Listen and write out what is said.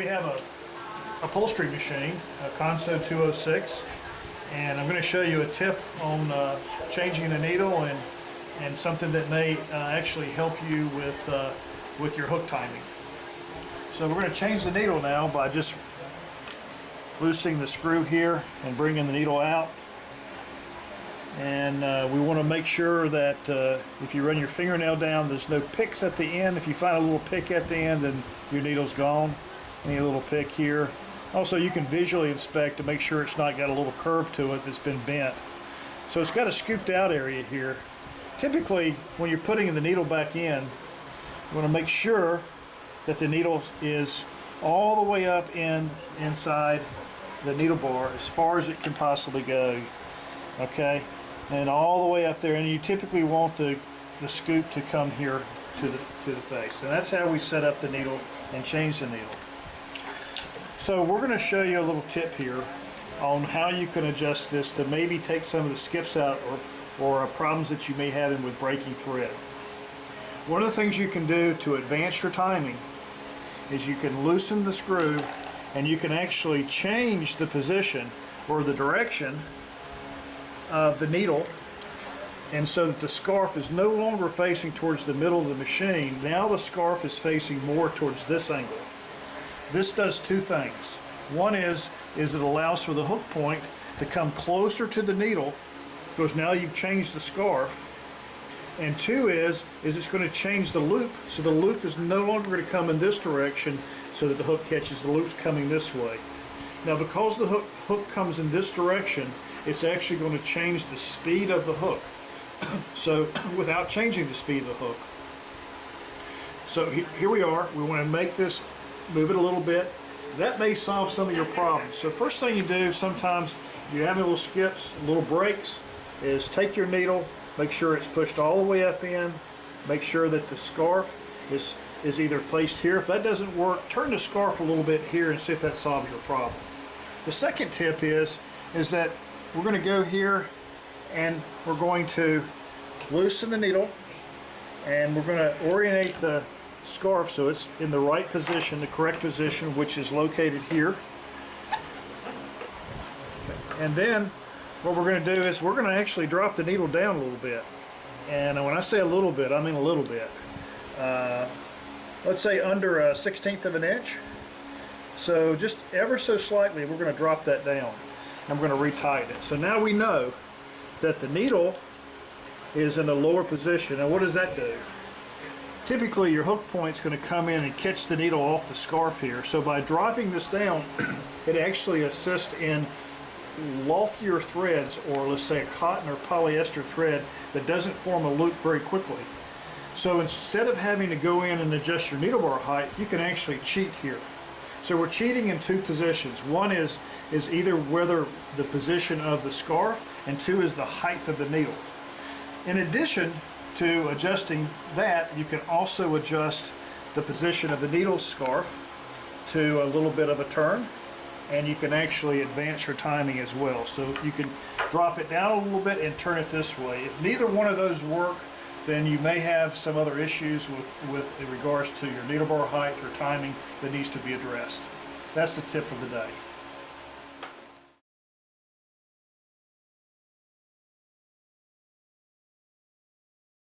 we have a upholstery machine, a Consew 206, and I'm going to show you a tip on changing the needle and something that may actually help you with your hook timing. So we're going to change the needle now by just loosening the screw here and bringing the needle out. And we want to make sure that if you run your fingernail down, there's no picks at the end. If you find a little pick at the end, then your needle's gone. Any little pick here. Also, you can visually inspect to make sure it's not got a little curve to it that's been bent. So it's got a scooped out area here. Typically, when you're putting the needle back in, you want to make sure that the needle is all the way up inside the needle bar as far as it can possibly go. Okay, and all the way up there, and you typically want the scoop to come here to the face, and that's how we set up the needle and change the needle. So we're going to show you a little tip here on how you can adjust this to maybe take some of the skips out or problems that you may have with breaking thread. One of the things you can do to advance your timing is you can loosen the screw, and you can actually change the position or the direction of the needle, and so that the scarf is no longer facing towards the middle of the machine. Now the scarf is facing more towards this angle. This does two things. One is it allows for the hook point to come closer to the needle, because now you've changed the scarf. And two is it's going to change the loop, so the loop is no longer going to come in this direction so that the hook catches the loop's coming this way. Now, because the hook comes in this direction, it's actually going to change the speed of the hook. So without changing the speed of the hook. So here we are. We want to make this, move it a little bit. That may solve some of your problems. So first thing you do, sometimes you're having little skips, little breaks, is take your needle, make sure it's pushed all the way up in, make sure that the scarf is either placed here. If that doesn't work, turn the scarf a little bit here and see if that solves your problem. The second tip is that we're going to go here and we're going to loosen the needle, and we're going to orient the scarf so it's in the right position, the correct position, which is located here. And then what we're going to do is we're going to actually drop the needle down a little bit. And when I say a little bit, I mean a little bit. Let's say under a 1/16 of an inch. So just ever so slightly, we're going to drop that down. I'm going to retighten it. So now we know that the needle is in a lower position. And what does that do? Typically your hook point's going to come in and catch the needle off the scarf here. So by dropping this down, it actually assists in loftier threads, or let's say a cotton or polyester thread that doesn't form a loop very quickly. So instead of having to go in and adjust your needle bar height, you can actually cheat here. So we're cheating in two positions. One is either whether the position of the scarf, and two is the height of the needle. In addition to adjusting that, you can also adjust the position of the needle scarf to a little bit of a turn, and you can actually advance your timing as well. So you can drop it down a little bit and turn it this way. If neither one of those work, then you may have some other issues in regards to your needle bar height or timing that needs to be addressed. That's the tip of the day.